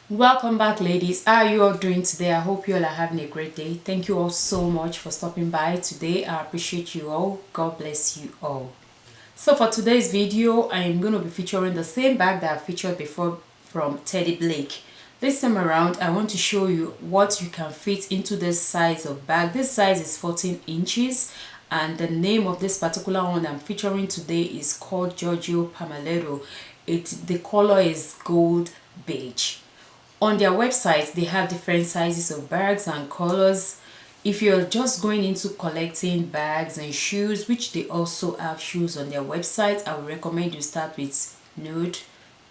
Welcome back, ladies. How are you all doing today? I hope you all are having a great day. Thank you all so much for stopping by today. I appreciate you all. God bless you all. So for today's video, I am going to be featuring the same bag that I featured before from Teddy Blake. This time around, I want to show you what you can fit into this size of bag. This size is 14 inches, and the name of this particular one I'm featuring today is called Giorgio Pamaletto. The color is gold beige. On their website, they have different sizes of bags and colors. If you're just going into collecting bags and shoes, which they also have shoes on their website, I would recommend you start with nude,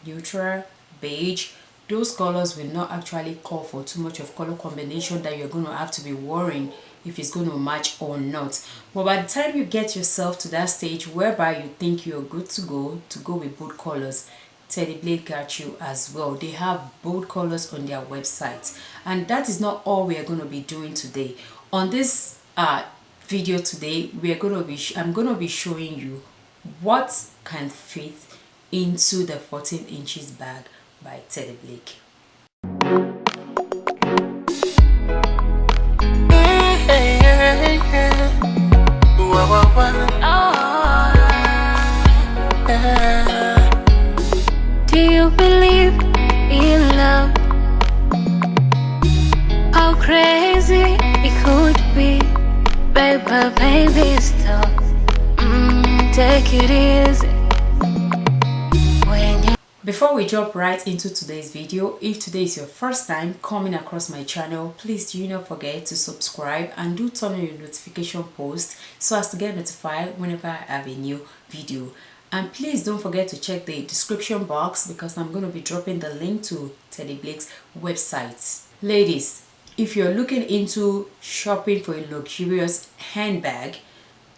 neutral, beige. Those colors will not actually call for too much of color combination that you're going to have to be worrying if it's going to match or not. But by the time you get yourself to that stage whereby you think you're good to go with both colors, Teddy Blake got you as well. They have bold colors on their website, and that is not all we are going to be doing today. On this video today, I'm going to be showing you what can fit into the 14 inches bag by Teddy Blake. Do you believe in love? How crazy it could be, baby, stop. Take it easy. Before we jump right into today's video, if today is your first time coming across my channel, please do not forget to subscribe and do turn on your notification post so as to get notified whenever I have a new video. And please don't forget to check the description box because I'm going to be dropping the link to Teddy Blake's website. Ladies, if you're looking into shopping for a luxurious handbag,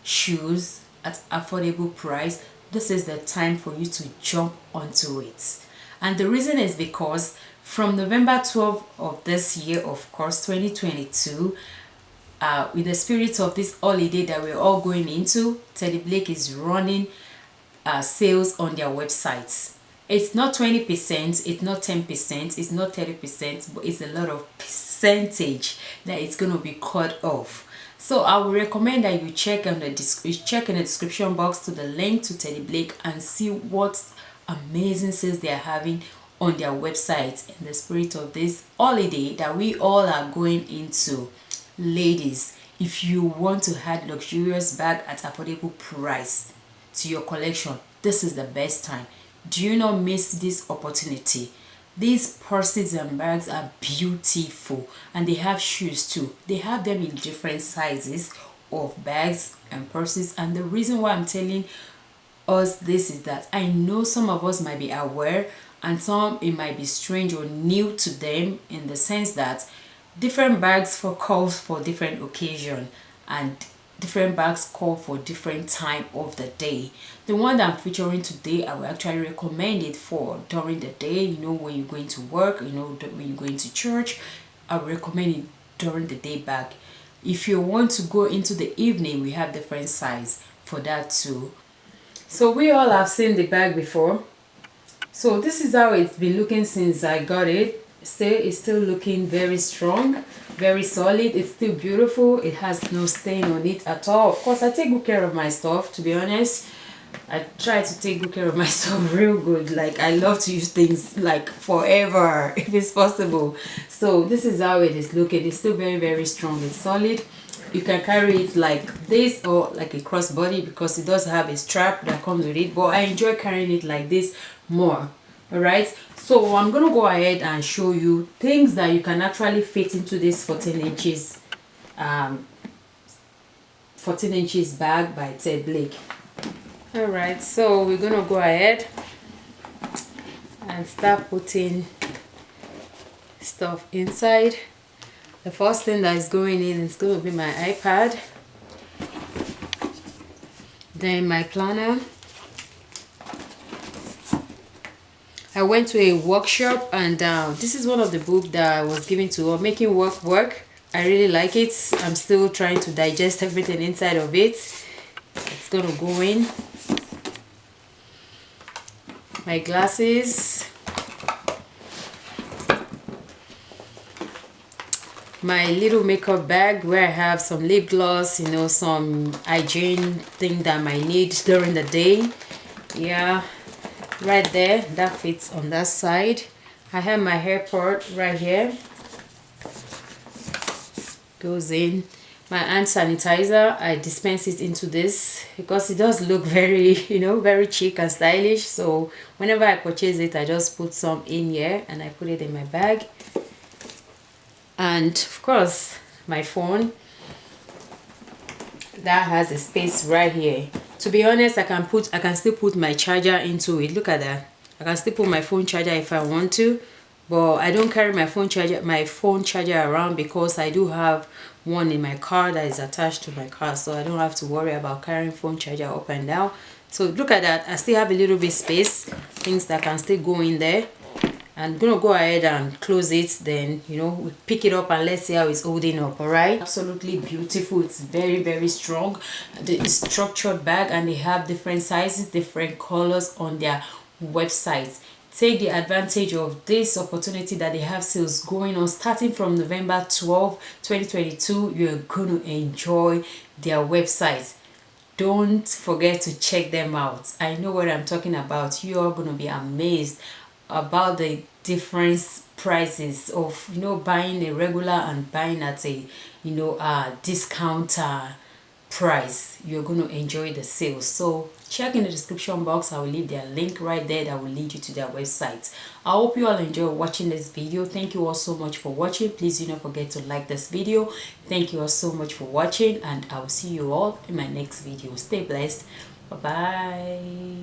shoes at affordable price, this is the time for you to jump onto it. And the reason is because from November 12th of this year, of course 2022, with the spirit of this holiday that we're all going into, Teddy Blake is running sales on their websites. It's not 20%, it's not 10%, it's not 30%, but it's a lot of percentage that it's going to be cut off. So I would recommend that you check in the description box to the link to Teddy Blake and see what amazing sales they are having on their website in the spirit of this holiday that we all are going into. Ladies, if you want to add luxurious bag at affordable price to your collection, this is the best time. Do not miss this opportunity. These purses and bags are beautiful, and they have shoes too. They have them in different sizes of bags and purses, and the reason why I'm telling us this is that I know some of us might be aware and some it might be strange or new to them, in the sense that different bags for calls for different occasion and different bags call for different time of the day. The one that I'm featuring today, I will actually recommend it for during the day, you know, when you're going to work, you know, when you're going to church. I will recommend it during the day bag. If you want to go into the evening, we have different size for that too. So we all have seen the bag before. So this is how it's been looking since I got it. It's still looking very strong, very solid. It's still beautiful. It has no stain on it at all. Of course, I take good care of my stuff, to be honest. I try to take good care of my stuff real good. Like, I love to use things like forever if it's possible. So this is how it is looking. It's still very strong. It's solid. You can carry it like this or like a crossbody because it does have a strap that comes with it, but I enjoy carrying it like this more. All right, so I'm gonna go ahead and show you things that you can actually fit into this 14 inches bag by Teddy Blake. All right, so we're gonna go ahead and start putting stuff inside. The first thing that is going in is going to be my iPad, then my planner. I went to a workshop, and this is one of the books that I was given to making work. I really like it. I'm still trying to digest everything inside of it. It's gonna go in. My glasses, my little makeup bag where I have some lip gloss, you know, some hygiene thing that I might need during the day. Yeah, right there, that fits on that side. I have my hair part right here, goes in. My hand sanitizer, I dispense it into this because it does look very, you know, very chic and stylish. So whenever I purchase it, I just put some in here and I put it in my bag. And of course my phone, that has a space right here. To be honest, I can still put my charger into it. Look at that. I can still put my phone charger if I want to, but I don't carry my phone charger around because I do have one in my car that is attached to my car, so I don't have to worry about carrying phone charger up and down. So look at that, I still have a little bit space, things that can still go in there. I'm gonna go ahead and close it, then you know we pick it up and let's see how it's holding up. All right, absolutely beautiful. It's very strong. The structured bag, and they have different sizes, different colors on their website. Take the advantage of this opportunity that they have sales going on starting from November 12, 2022. You're going to enjoy their website. Don't forget to check them out. I know what I'm talking about. You are going to be amazed about the difference prices of, you know, buying a regular and buying at a, you know, discounter price. You're going to enjoy the sales. So check in the description box. I will leave their link right there that will lead you to their website. I hope you all enjoy watching this video. Thank you all so much for watching. Please do not forget to like this video. Thank you all so much for watching, and I will see you all in my next video. Stay blessed. Bye bye.